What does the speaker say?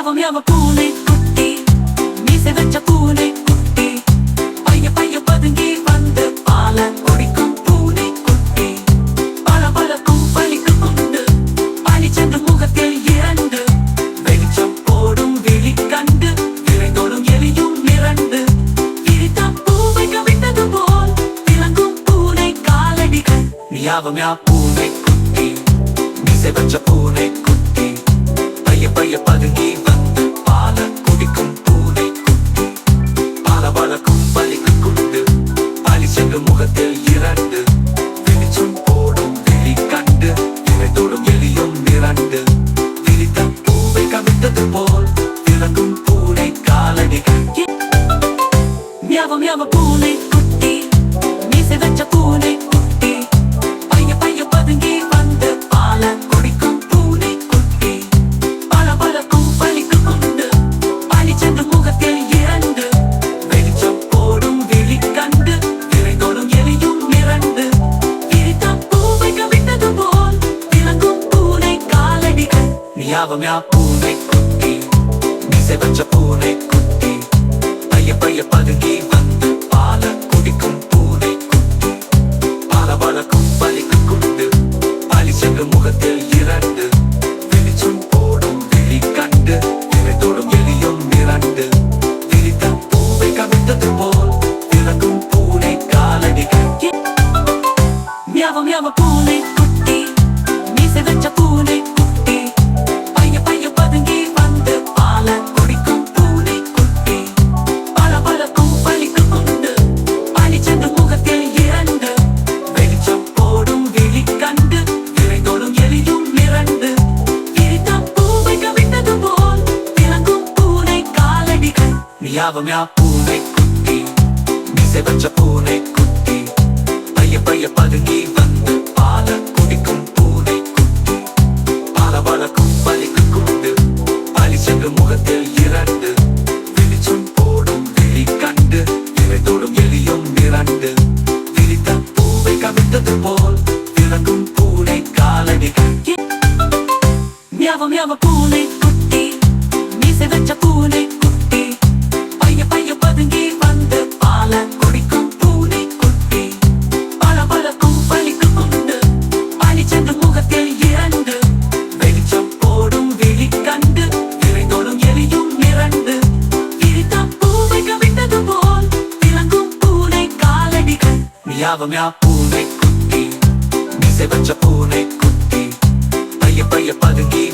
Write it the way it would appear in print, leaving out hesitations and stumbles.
மியாவ மியாவ பூனை குட்டி, மீசை வச்ச பூனை குட்டி, பைய பைய பதுங்கி வந்து பால குடிக்கும் பூனை குட்டி. பல பழக்கும் பலிக்கு உண்டு, பளிச்சென்று முகத்தில் இரண்டு, வெளிச்சம் போடும் விழி கண்டு விரைந்தோடும் எலியும் மிரண்டு. விரித்த பூவை கவிழ்ந்தது போல் விளங்கும் பூனை காலடிகள். மியாவ மியா பூனை குட்டி, மீசை வச்ச பூனை குட்டி, பைய பைய பதுங்கி வந்து பால குடிக்கும் பூனை குட்டி. பால வளர்க்கும் பலிக்கு குண்டு, பளிச்சென்று முகத்தில் இரண்டு, வெளிச்சம் போடும் விழி கண்டு விரைந்தோடும் எலியும் மிரண்டு. விரித்த பூவை கவிழ்ந்தது போல் விளங்கும் பூனை காலடிகள். மியாவ மியாவ பூனை குட்டி, மீசை வச்ச பூனை குட்டி, பைய பைய பதுங்கி வந்து பால குடிக்கும் பூனை குட்டி. பல பழக்கும் பலிக்கு உண்டு, பளிச்சென்று முகத்தில் இரண்டு, வெளிச்சம் போடும் விழி கண்டு விரைந்தோடும் எலியும் மிரண்டு. விரித்த பூவை கவிழ்ந்தது போல் விளங்கும் பூனை காலடிகள். மியாவ மியா பூனை குட்டி, மீசை வச்ச பூனை குட்டி, பைய பைய பதுங்கி வந்து பால குடிக்கும் பூனை குட்டி. பால வளர்க்கும் பலிக்கு குண்டு, பளிச்சென்று முகத்தில் இரண்டு, வெளிச்சம் போடும் விழி கண்டு விரைந்தோடும் எலியும் மிரண்டு. விரித்த பூவை கவிழ்ந்தது போல் விளங்கும் பூனை காலடிகள். மியாவ மியாவ பூனை குட்டி, மீசை வச்ச பூனை குட்டி, பைய பைய பதுங்கி வந்து பால குடிக்கும் பூனை குட்டி. பல பழக்கும் பலிக்கு உண்டு, பளிச்சென்று முகத்தில் இரண்டு, வெளிச்சம் போடும் விழி கண்டு விரைந்தோடும் எலியும் மிரண்டு. விரித்த பூவை கவிழ்ந்தது போல் விளங்கும் பூனை காலடிகள். மியாவ மியா பூனை குட்டி, மீசை வச்ச பூனை குட்டி, பைய பைய பதுங்கி வந்து பால குடிக்கும் பூனை குட்டி. பால வளர்க்கும் பலிக்கு குண்டு, பளிச்சென்று முகத்தில் இரண்டு, வெளிச்சம் போடும் விழி கண்டு விரைந்தோடும் எலியும் மிரண்டு. விரித்த பூவை கவிழ்ந்தது போல் விளங்கும் பூனை காலடிகள். மியாவ மியாவ பூனை குட்டி, மீசை வச்ச பூனை குட்டி, பைய பைய பதுங்கி வந்து பால குடிக்கும் பூனை குட்டி. பல பழக்கும் பலிக்கு உண்டு, பளிச்சென்று முகத்தில் இரண்டு, வெளிச்சம் போடும் விழி கண்டு விரைந்தோடும் எலியும் மிரண்டு. விரித்த பூவை கவிழ்ந்தது போல் விளங்கும் பூனை காலடிகள். மியாவ மியா பூனை குட்டி, மீசை வச்ச பூனை குட்டி, பைய பைய பதுங்கி